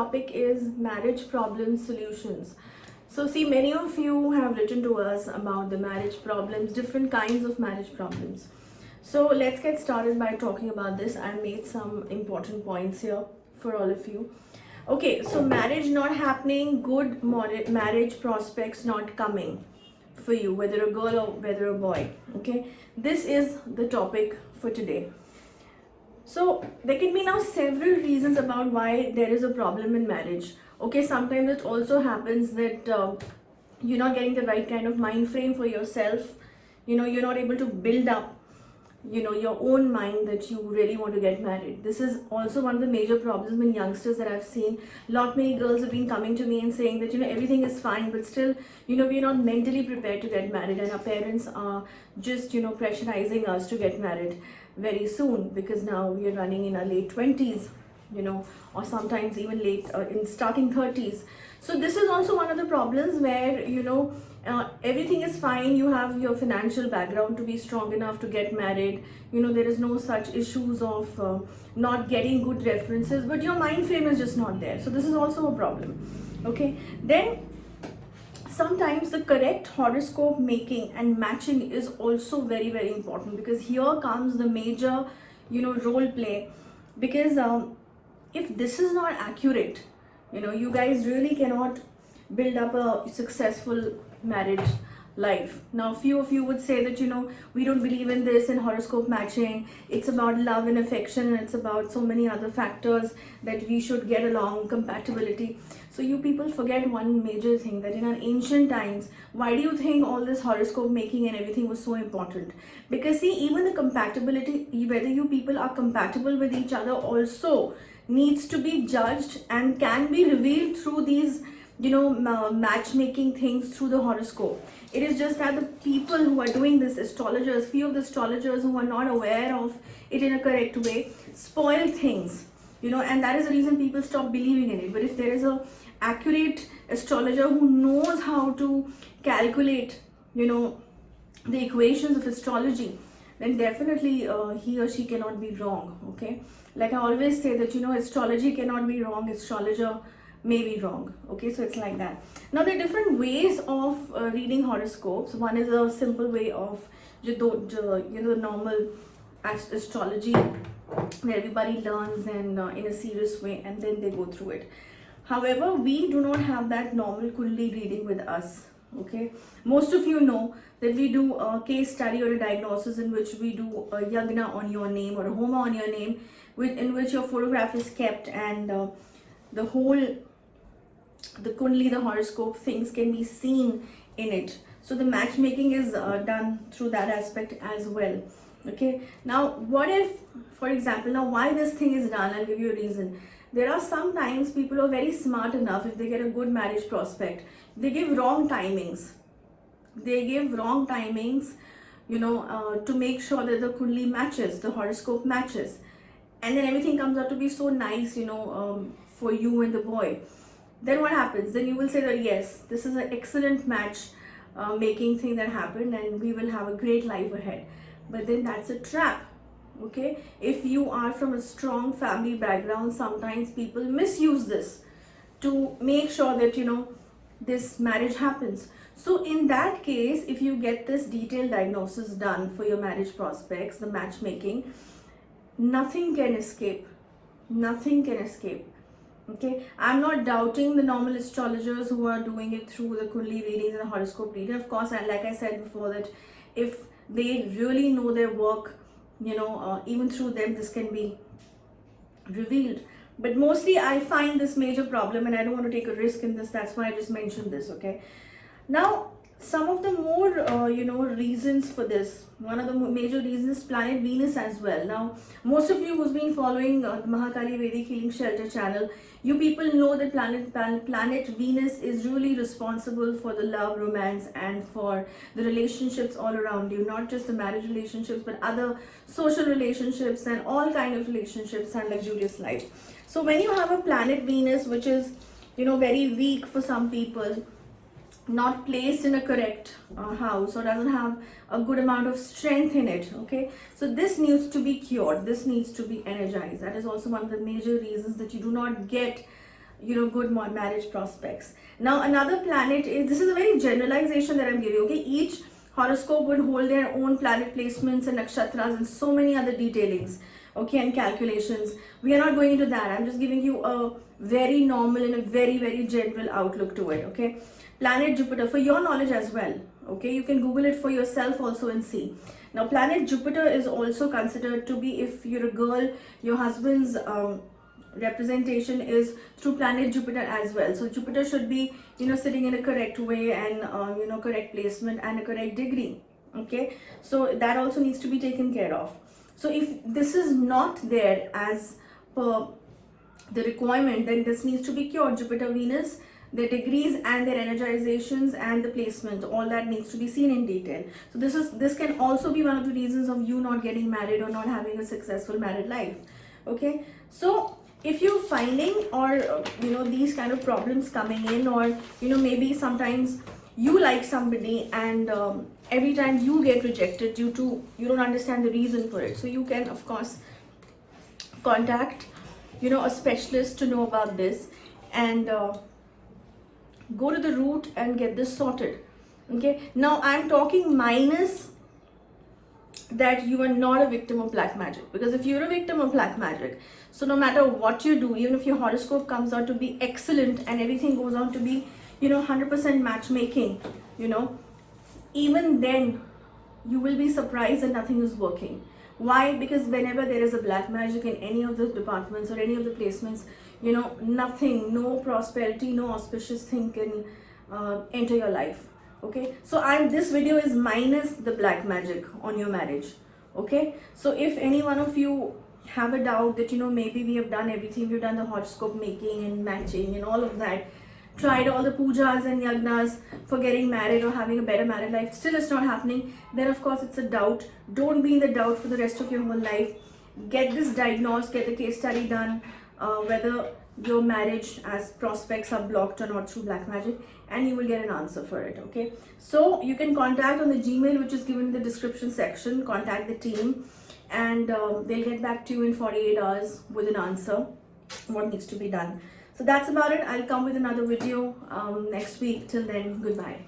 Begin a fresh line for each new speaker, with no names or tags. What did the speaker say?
topic is marriage problem solutions. So see, many of you have written to us about the marriage problems, different kinds of marriage problems. So let's get started by talking about this. I made some important points here for all of you. Okay, so marriage not happening, good marriage prospects not coming for you, whether a girl or whether a boy. Okay, this is the topic for today. So there can be now several reasons about why there is a problem in marriage. Okay, sometimes it also happens that you're not getting the right kind of mind frame for yourself. You're not able to build up your own mind that you really want to get married. This is also one of the major problems in youngsters that I've seen. Lot many girls have been coming to me and saying that everything is fine, but still we're not mentally prepared to get married, and our parents are just pressurizing us to get married very soon because now we are running in our late 20s, or sometimes even late in starting 30s. So this is also one of the problems where everything is fine, you have your financial background to be strong enough to get married, there is no such issues of not getting good references, but your mind frame is just not there. So this is also a problem. Okay, then sometimes the correct horoscope making and matching is also very, very important, because here comes the major role play. Because if this is not accurate, you guys really cannot build up a successful marriage life. Now few of you would say that we don't believe in this in horoscope matching, it's about love and affection, and it's about so many other factors that we should get along, compatibility. So you people forget one major thing, that in our ancient times, why do you think all this horoscope making and everything was so important? Because see, even the compatibility, whether you people are compatible with each other, also needs to be judged and can be revealed through these matchmaking things through the horoscope. It is just that the people who are doing this, astrologers, few of the astrologers who are not aware of it in a correct way, spoil things, and that is the reason people stop believing in it. But if there is a accurate astrologer who knows how to calculate the equations of astrology, then definitely he or she cannot be wrong. Okay, like I always say that astrology cannot be wrong, astrologer may be wrong. Okay, so it's like that. Now there are different ways of reading horoscopes. One is a simple way of the normal astrology where everybody learns and in a serious way, and then they go through it. However, we do not have that normal Kundali reading with us. Okay, most of you know that we do a case study or a diagnosis in which we do a yagna on your name or a homa on your name, in which your photograph is kept, and the Kundali, the horoscope things can be seen in it. So the matchmaking is done through that aspect as well. Okay, now what if, for example, now why this thing is done, I'll give you a reason. There are sometimes people who are very smart enough, if they get a good marriage prospect, they give wrong timings. To make sure that the Kundali matches, the horoscope matches, and then everything comes out to be so nice, for you and the boy. Then what happens? Then you will say that yes, this is an excellent match making thing that happened, and we will have a great life ahead. But then that's a trap. Okay, if you are from a strong family background, sometimes people misuse this to make sure that this marriage happens. So in that case, if you get this detailed diagnosis done for your marriage prospects, the matchmaking, nothing can escape. Okay, I'm not doubting the normal astrologers who are doing it through the Kundali readings and the horoscope reading. Of course, like I said before, that if they really know their work, even through them this can be revealed. But mostly I find this major problem, and I don't want to take a risk in this. That's why I just mentioned this. Okay, now some of the more reasons for this, one of the major reasons is planet Venus as well. Now most of you who's been following the Mahakali Vedic Healing Shelter channel, you people know that planet Venus is really responsible for the love, romance, and for the relationships all around you, not just the marriage relationships, but other social relationships and all kind of relationships and luxurious life. So when you have a planet Venus which is very weak for some people, not placed in a correct house, or doesn't have a good amount of strength in it, okay, so this needs to be cured, this needs to be energized. That is also one of the major reasons that you do not get good marriage prospects. Now another planet is, this is a very generalization that I'm giving, okay? Each horoscope would hold their own planet placements and nakshatras and so many other detailings, okay, and calculations. We are not going into that. I'm just giving you a very normal and a very, very general outlook to it, okay? Planet Jupiter, for your knowledge as well, okay? You can Google it for yourself also and see. Now planet Jupiter is also considered to be, if you're a girl, your husband's representation is through planet Jupiter as well. So Jupiter should be, sitting in a correct way and, correct placement and a correct degree. Okay. So that also needs to be taken care of. So if this is not there as per the requirement, then this needs to be cured. Jupiter, Venus, their degrees and their energizations and the placement, all that needs to be seen in detail. So this can also be one of the reasons of you not getting married or not having a successful married life. Okay. So if you're finding or these kind of problems coming in, or maybe sometimes you like somebody and every time you get rejected due to you don't understand the reason for it, so you can of course contact a specialist to know about this and go to the root and get this sorted. Okay, now I'm talking minus that you are not a victim of black magic, because if you're a victim of black magic, so no matter what you do, even if your horoscope comes out to be excellent and everything goes on to be 100% matchmaking, even then you will be surprised that nothing is working. Why? Because whenever there is a black magic in any of the departments or any of the placements, nothing, no prosperity, no auspicious thing can enter your life. Okay, so this video is minus the black magic on your marriage. Okay, so if any one of you have a doubt that maybe we have done everything, we've done the horoscope making and matching and all of that, tried all the pujas and yagnas for getting married or having a better married life, still it's not happening, then of course it's a doubt. Don't be in the doubt for the rest of your whole life. Get this diagnosed, get the case study done, whether your marriage as prospects are blocked or not through black magic, and you will get an answer for it. Okay, so you can contact on the Gmail which is given in the description section. Contact the team and they'll get back to you in 48 hours with an answer what needs to be done. So that's about it. I'll come with another video next week. Till then, goodbye.